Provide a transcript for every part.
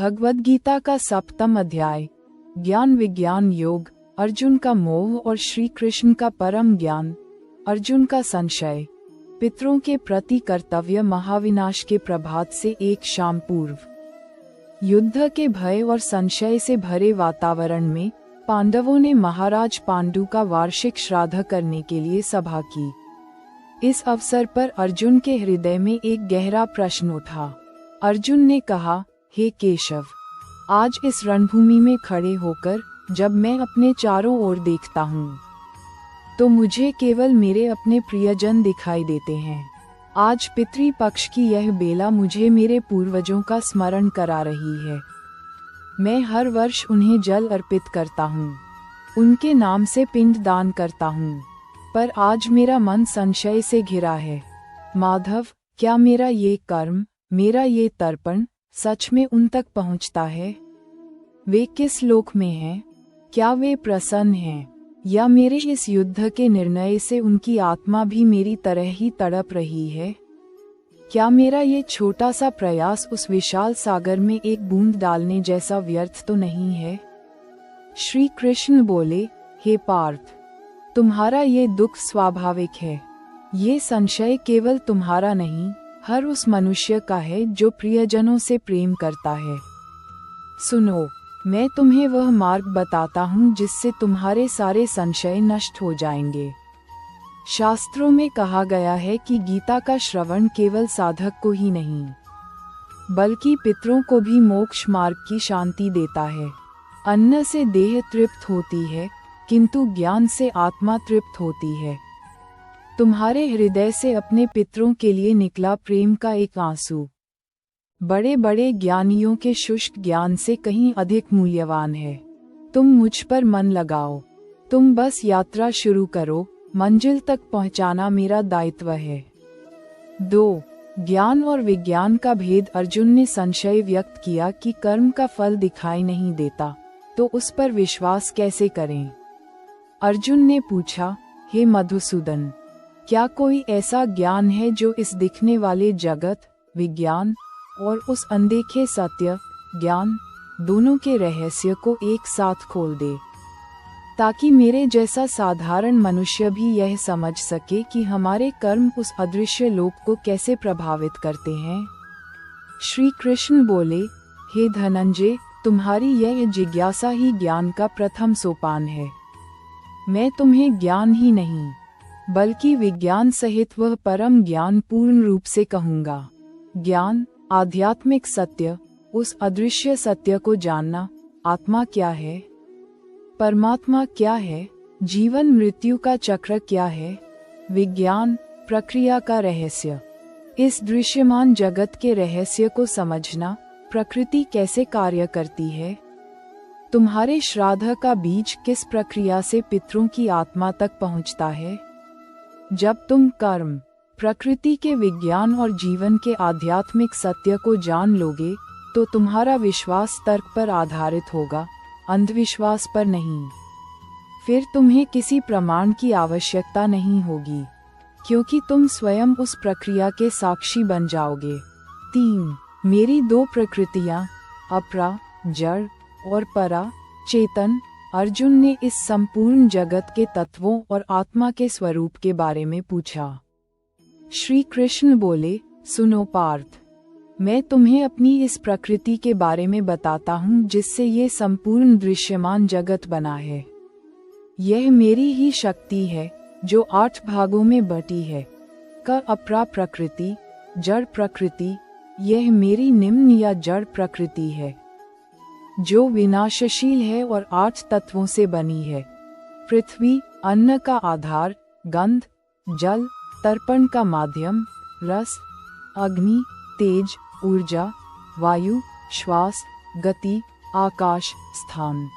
भगवद गीता का 7वां अध्याय। ज्ञान विज्ञान योग। अर्जुन का मोह और श्री कृष्ण का परम ज्ञान। अर्जुन का संशय। पितरों के प्रति कर्तव्य। महाविनाश के प्रभात से एक शाम पूर्व युद्ध के भय और संशय से भरे वातावरण में पांडवों ने महाराज पांडु का वार्षिक श्राद्ध करने के लिए सभा की। इस अवसर पर अर्जुन के हृदय में एक गहरा प्रश्न उठा। अर्जुन ने कहा, हे केशव, आज इस रणभूमि में खड़े होकर जब मैं अपने चारों ओर देखता हूँ तो मुझे केवल मेरे अपने प्रियजन दिखाई देते हैं। आज पितृपक्ष की यह बेला मुझे मेरे पूर्वजों का स्मरण करा रही है। मैं हर वर्ष उन्हें जल अर्पित करता हूँ, उनके नाम से पिंड दान करता हूँ, पर आज मेरा मन संशय से घिरा है। माधव, क्या मेरा ये कर्म, मेरा ये तर्पण सच में उन तक पहुँचता है? वे किस लोक में हैं? क्या वे प्रसन्न हैं, या मेरे इस युद्ध के निर्णय से उनकी आत्मा भी मेरी तरह ही तड़प रही है? क्या मेरा ये छोटा सा प्रयास उस विशाल सागर में एक बूंद डालने जैसा व्यर्थ तो नहीं है? श्री कृष्ण बोले, हे पार्थ, तुम्हारा ये दुख स्वाभाविक है। ये संशय केवल तुम्हारा नहीं, हर उस मनुष्य का है जो प्रियजनों से प्रेम करता है। सुनो, मैं तुम्हें वह मार्ग बताता हूँ जिससे तुम्हारे सारे संशय नष्ट हो जाएंगे। शास्त्रों में कहा गया है कि गीता का श्रवण केवल साधक को ही नहीं, बल्कि पितरों को भी मोक्ष मार्ग की शांति देता है। अन्न से देह तृप्त होती है, किंतु ज्ञान से आत्मा तृप्त होती है। तुम्हारे हृदय से अपने पितरों के लिए निकला प्रेम का एक आंसू बड़े बड़े ज्ञानियों के शुष्क ज्ञान से कहीं अधिक मूल्यवान है। तुम मुझ पर मन लगाओ, तुम बस यात्रा शुरू करो, मंजिल तक पहुंचाना मेरा दायित्व है। 2. ज्ञान और विज्ञान का भेद। अर्जुन ने संशय व्यक्त किया कि कर्म का फल दिखाई नहीं देता, तो उस पर विश्वास कैसे करें? अर्जुन ने पूछा, हे मधुसूदन, क्या कोई ऐसा ज्ञान है जो इस दिखने वाले जगत, विज्ञान और उस अनदेखे सत्य, ज्ञान, दोनों के रहस्य को एक साथ खोल दे, ताकि मेरे जैसा साधारण मनुष्य भी यह समझ सके कि हमारे कर्म उस अदृश्य लोक को कैसे प्रभावित करते हैं? श्री कृष्ण बोले, हे धनंजय, तुम्हारी यह जिज्ञासा ही ज्ञान का प्रथम सोपान है। मैं तुम्हें ज्ञान ही नहीं, बल्कि विज्ञान सहित वह परम ज्ञान पूर्ण रूप से कहूँगा। ज्ञान, आध्यात्मिक सत्य, उस अदृश्य सत्य को जानना। आत्मा क्या है? परमात्मा क्या है? जीवन मृत्यु का चक्र क्या है? विज्ञान, प्रक्रिया का रहस्य, इस दृश्यमान जगत के रहस्य को समझना। प्रकृति कैसे कार्य करती है? तुम्हारे श्राद्ध का बीज किस प्रक्रिया से पितरों की आत्मा तक पहुंचता है? जब तुम कर्म, प्रकृति के विज्ञान और जीवन के आध्यात्मिक सत्य को जान लोगे, तो तुम्हारा विश्वास तर्क पर आधारित होगा, अंधविश्वास पर नहीं। फिर तुम्हें किसी प्रमाण की आवश्यकता नहीं होगी, क्योंकि तुम स्वयं उस प्रक्रिया के साक्षी बन जाओगे। 3. मेरी 2 प्रकृतियां, अपरा, जड़ और परा, चेतन। अर्जुन ने इस संपूर्ण जगत के तत्वों और आत्मा के स्वरूप के बारे में पूछा। श्री कृष्ण बोले, सुनो पार्थ, मैं तुम्हें अपनी इस प्रकृति के बारे में बताता हूँ जिससे ये संपूर्ण दृश्यमान जगत बना है। यह मेरी ही शक्ति है जो 8 भागों में बटी है। अपरा प्रकृति, जड़ प्रकृति, यह मेरी निम्न या जड़ प्रकृति है, जो विनाशशील है और 8 तत्वों से बनी है। पृथ्वी, अन्न का आधार, गंध, जल, तर्पण का माध्यम, रस, अग्नि, तेज, ऊर्जा, वायु, श्वास, गति, आकाश, स्थान।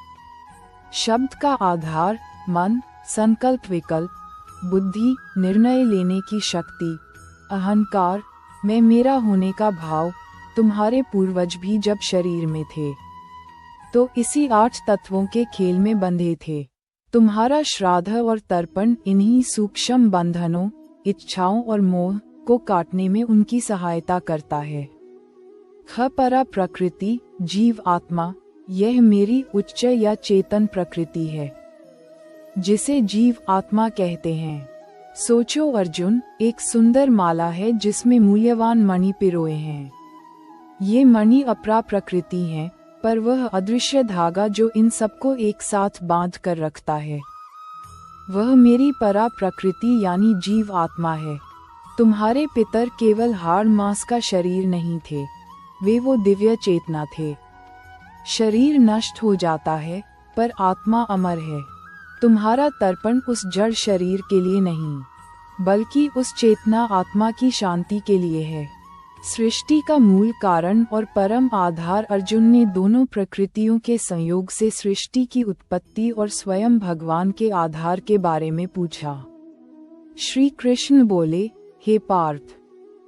शब्द का आधार, मन, संकल्प विकल्प, बुद्धि, निर्णय लेने की शक्ति, अहंकार, मैं मेरा होने का भाव। तुम्हारे पूर्वज भी जब शरीर में थे तो इसी 8 तत्वों के खेल में बंधे थे। तुम्हारा श्राद्ध और तर्पण इन्हीं सूक्ष्म बंधनों, इच्छाओं और मोह को काटने में उनकी सहायता करता है। ख परा प्रकृति, जीव आत्मा, यह मेरी उच्च या चेतन प्रकृति है, जिसे जीव आत्मा कहते हैं। सोचो अर्जुन, एक सुंदर माला है जिसमें मूल्यवान मणि पिरोए हैं। ये मणि अपरा प्रकृति हैं, पर वह अदृश्य धागा जो इन सबको एक साथ बांध कर रखता है, वह मेरी परा प्रकृति यानी जीव आत्मा है। तुम्हारे पितर केवल हाड़ मांस का शरीर नहीं थे, वे वो दिव्य चेतना थे। शरीर नष्ट हो जाता है, पर आत्मा अमर है। तुम्हारा तर्पण उस जड़ शरीर के लिए नहीं, बल्कि उस चेतना आत्मा की शांति के लिए है। सृष्टि का मूल कारण और परम आधार अर्जुन ने दोनों प्रकृतियों के संयोग से सृष्टि की उत्पत्ति और स्वयं भगवान के आधार के बारे में पूछा। श्री कृष्ण बोले, हे पार्थ,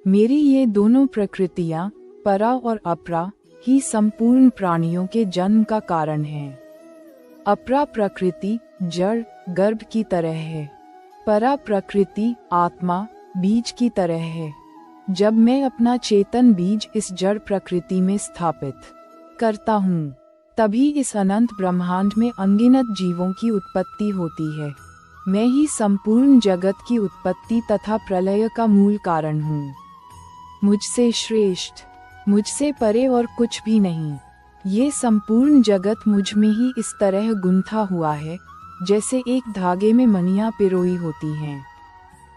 मेरी ये दोनों प्रकृतियां, परा और अपरा, ही संपूर्ण प्राणियों के जन्म का कारण है। अपरा प्रकृति जड़ गर्भ की तरह है, परा प्रकृति आत्मा बीज की तरह है। जब मैं अपना चेतन बीज इस जड़ प्रकृति में स्थापित करता हूँ, तभी इस अनंत ब्रह्मांड में अनगिनत जीवों की उत्पत्ति होती है। मैं ही संपूर्ण जगत की उत्पत्ति तथा प्रलय का मूल कारण हूँ। मुझसे श्रेष्ठ, मुझसे परे और कुछ भी नहीं। ये संपूर्ण जगत मुझ में ही इस तरह गुंथा हुआ है, जैसे एक धागे में मणियां पिरोई होती हैं।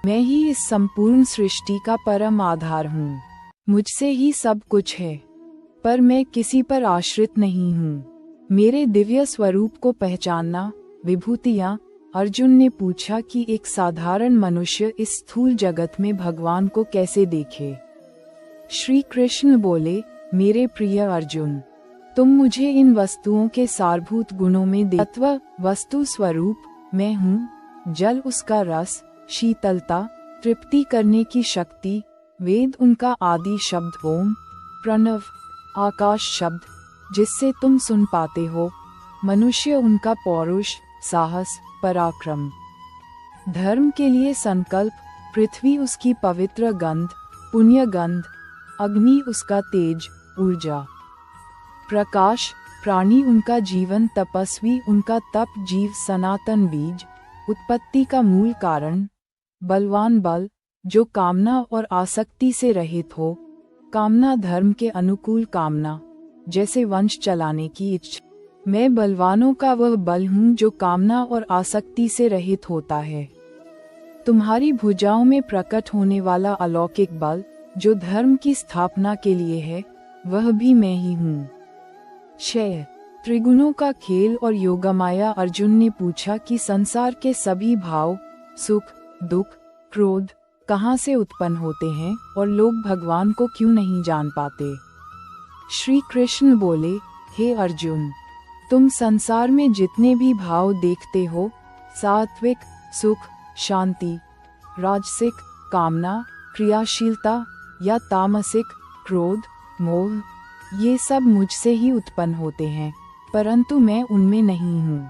मैं ही इस संपूर्ण सृष्टि का परम आधार हूँ। मुझसे ही सब कुछ है, पर मैं किसी पर आश्रित नहीं हूँ। मेरे दिव्य स्वरूप को पहचानना, विभूतियाँ। अर्जुन ने पूछा कि एक साधारण मनुष्य इस स्थूल जगत में भगवान को कैसे देखे। श्री कृष्ण बोले, मेरे प्रिय अर्जुन, तुम मुझे इन वस्तुओं के सारभूत गुणों में तत्व वस्तु स्वरूप मैं हूँ। जल उसका रस, शीतलता, तृप्ति करने की शक्ति, वेद उनका आदि शब्द ओम, प्रणव, आकाश शब्द जिससे तुम सुन पाते हो, मनुष्य उनका पौरुष, साहस, पराक्रम, धर्म के लिए संकल्प, पृथ्वी उसकी पवित्र गंध, पुण्य गंध, अग्नि उसका तेज, ऊर्जा, प्रकाश, प्राणी उनका जीवन, तपस्वी उनका तप, जीव सनातन बीज, उत्पत्ति का मूल कारण, बलवान बल जो कामना और आसक्ति से रहित हो, कामना धर्म के अनुकूल कामना, जैसे वंश चलाने की इच्छा। मैं बलवानों का वह बल हूँ जो कामना और आसक्ति से रहित होता है। तुम्हारी भुजाओं में प्रकट होने वाला अलौकिक बल जो धर्म की स्थापना के लिए है, वह भी मैं ही हूँ। क्षय, त्रिगुणों का खेल और योगमाया। अर्जुन ने पूछा कि संसार के सभी भाव, सुख, दुख, क्रोध कहाँ से उत्पन्न होते हैं और लोग भगवान को क्यों नहीं जान पाते। श्री कृष्ण बोले, हे अर्जुन, तुम संसार में जितने भी भाव देखते हो, सात्विक, सुख, शांति, राजसिक, कामना, क्रियाशीलता या तामसिक, क्रोध, मोह, ये सब मुझसे ही उत्पन्न होते हैं, परंतु मैं उनमें नहीं हूँ,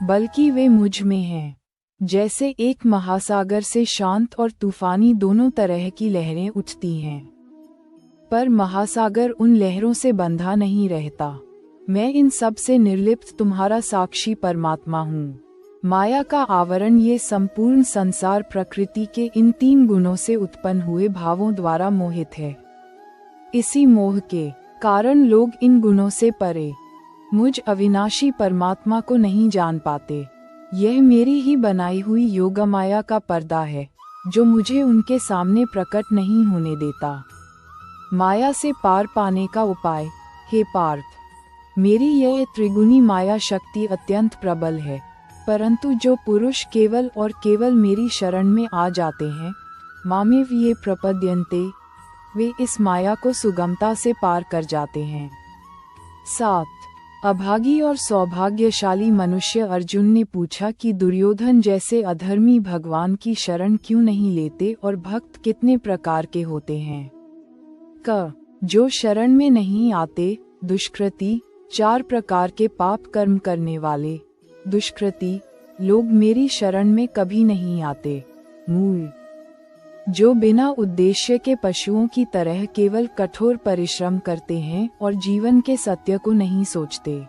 बल्कि वे मुझ में हैं। जैसे एक महासागर से शांत और तूफानी दोनों तरह की लहरें उठती हैं, पर महासागर उन लहरों से बंधा नहीं रहता। मैं इन सब से निर्लिप्त तुम्हारा साक्षी परमात्मा हूँ। माया का आवरण ये संपूर्ण संसार प्रकृति के इन 3 गुणों से उत्पन्न हुए भावों द्वारा मोहित है। इसी मोह के कारण लोग इन गुणों से परे मुझ अविनाशी परमात्मा को नहीं जान पाते। यह मेरी ही बनाई हुई योगमाया का पर्दा है, जो मुझे उनके सामने प्रकट नहीं होने देता। माया से पार पाने का उपाय, हे पार्थ, मेरी यह त्रिगुणी माया शक्ति अत्यंत प्रबल है, परंतु जो पुरुष केवल और केवल मेरी शरण में आ जाते हैं, मामेव ये प्रपद्यन्ते, वे इस माया को सुगमता से पार कर जाते हैं। 7. अभागी और सौभाग्यशाली मनुष्य। अर्जुन ने पूछा कि दुर्योधन जैसे अधर्मी भगवान की शरण क्यों नहीं लेते और भक्त कितने प्रकार के होते हैं। क. जो शरण में नहीं आते, दुष्कृति, 4 प्रकार के पाप कर्म करने वाले। दुष्कृति, लोग मेरी शरण में कभी नहीं आते। मूल, जो बिना उद्देश्य के पशुओं की तरह केवल कठोर परिश्रम करते हैं और जीवन के सत्य को नहीं सोचते।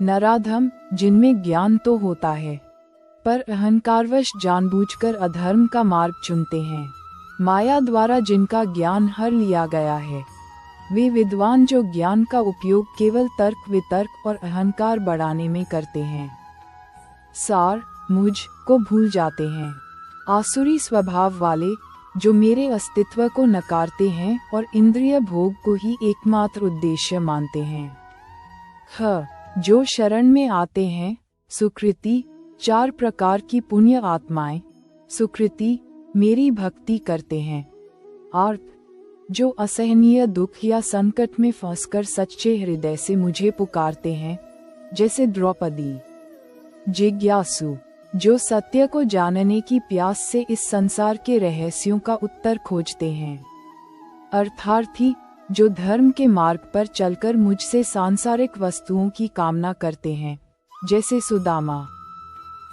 नराधम, जिनमें ज्ञान तो होता है पर अहंकारवश जानबूझकर अधर्म का मार्ग चुनते हैं। माया द्वारा जिनका ज्ञान हर लिया गया है, वे विद्वान जो ज्ञान का उपयोग केवल तर्क वितर्क और अहंकार बढ़ाने में करते हैं, सार मुझ को भूल जाते हैं। आसुरी स्वभाव वाले, जो मेरे अस्तित्व को नकारते हैं और इंद्रिय भोग को ही एकमात्र उद्देश्य मानते हैं। जो शरण में आते हैं, सुकृति, 4 प्रकार की पुण्य आत्माएं, सुकृति मेरी भक्ति करते हैं। आर्त, जो असहनीय दुख या संकट में फंसकर सच्चे हृदय से मुझे पुकारते हैं, जैसे द्रौपदी। जिज्ञासु, जो सत्य को जानने की प्यास से इस संसार के रहस्यों का उत्तर खोजते हैं। अर्थार्थी, जो धर्म के मार्ग पर चलकर मुझसे सांसारिक वस्तुओं की कामना करते हैं, जैसे सुदामा।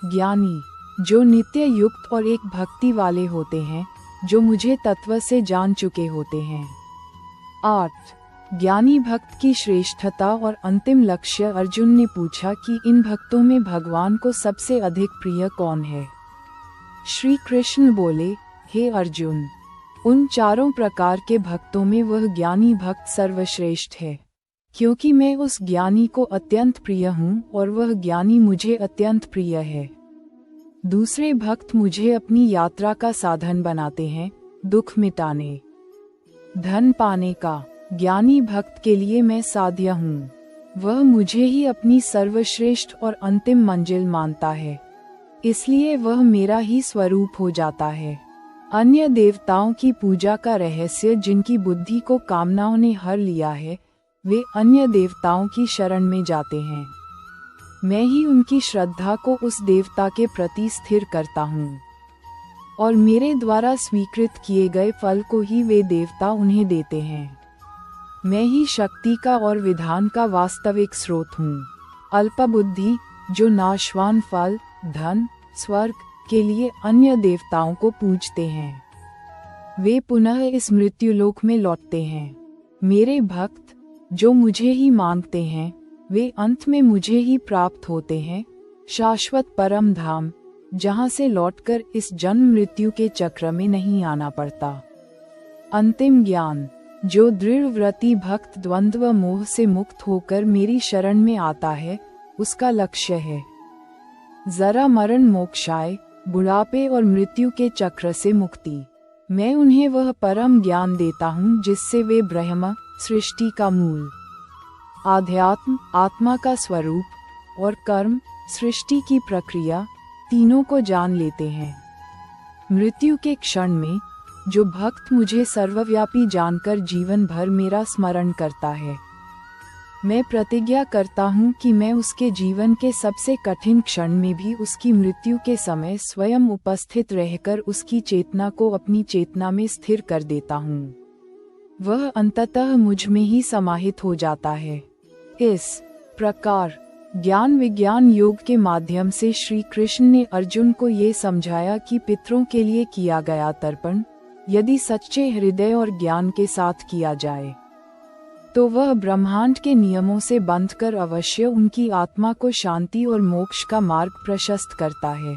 ज्ञानी, जो नित्य युक्त और एक भक्ति वाले होते हैं, जो मुझे तत्व से जान चुके होते हैं। 8. ज्ञानी भक्त की श्रेष्ठता और अंतिम लक्ष्य। अर्जुन ने पूछा कि इन भक्तों में भगवान को सबसे अधिक प्रिय कौन है? श्री कृष्ण बोले, हे अर्जुन, उन 4 प्रकार के भक्तों में वह ज्ञानी भक्त सर्वश्रेष्ठ है, क्योंकि मैं उस ज्ञानी को अत्यंत प्रिय हूँ और वह ज्ञानी मुझे अत्यंत प्रिय है। दूसरे भक्त मुझे अपनी यात्रा का साधन बनाते हैं, दुख मिटाने, धन पाने का। ज्ञानी भक्त के लिए मैं साध्य हूँ, वह मुझे ही अपनी सर्वश्रेष्ठ और अंतिम मंजिल मानता है, इसलिए वह मेरा ही स्वरूप हो जाता है। अन्य देवताओं की पूजा का रहस्य जिनकी बुद्धि को कामनाओं ने हर लिया है, वे अन्य देवताओं की शरण में जाते हैं। मैं ही उनकी श्रद्धा को उस देवता के प्रति स्थिर करता हूँ और मेरे द्वारा स्वीकृत किए गए फल को ही वे देवता उन्हें देते हैं। मैं ही शक्ति का और विधान का वास्तविक स्रोत हूँ। अल्पबुद्धि, जो नाशवान फल, धन, स्वर्ग के लिए अन्य देवताओं को पूजते हैं, वे पुनः इस मृत्युलोक में लौटते हैं। मेरे भक्त, जो मुझे ही मांगते हैं, वे अंत में मुझे ही प्राप्त होते हैं, शाश्वत परम धाम, जहाँ से लौटकर इस जन्म मृत्यु के चक्र में नहीं आना पड़ता। अंतिम ज्ञान, जो दृढ़ व्रती भक्त द्वंद्व मोह से मुक्त होकर मेरी शरण में आता है, उसका लक्ष्य है जरा मरण मोक्षाय, बुढ़ापे और मृत्यु के चक्र से मुक्ति। मैं उन्हें वह परम ज्ञान देता हूँ जिससे वे ब्रह्म, सृष्टि का मूल, आध्यात्म, आत्मा का स्वरूप और कर्म, सृष्टि की प्रक्रिया, तीनों को जान लेते हैं। मृत्यु के क्षण में जो भक्त मुझे सर्वव्यापी जानकर जीवन भर मेरा स्मरण करता है, मैं प्रतिज्ञा करता हूँ कि मैं उसके जीवन के सबसे कठिन क्षण में भी उसकी मृत्यु के समय स्वयं उपस्थित रहकर उसकी चेतना को अपनी चेतना में स्थिर कर देता हूँ। वह अंततः मुझ में ही समाहित हो जाता है। इस प्रकार ज्ञान विज्ञान योग के माध्यम से श्री कृष्ण ने अर्जुन को ये समझाया कि पितरों के लिए किया गया तर्पण यदि सच्चे हृदय और ज्ञान के साथ किया जाए, तो वह ब्रह्मांड के नियमों से बंधकर अवश्य उनकी आत्मा को शांति और मोक्ष का मार्ग प्रशस्त करता है।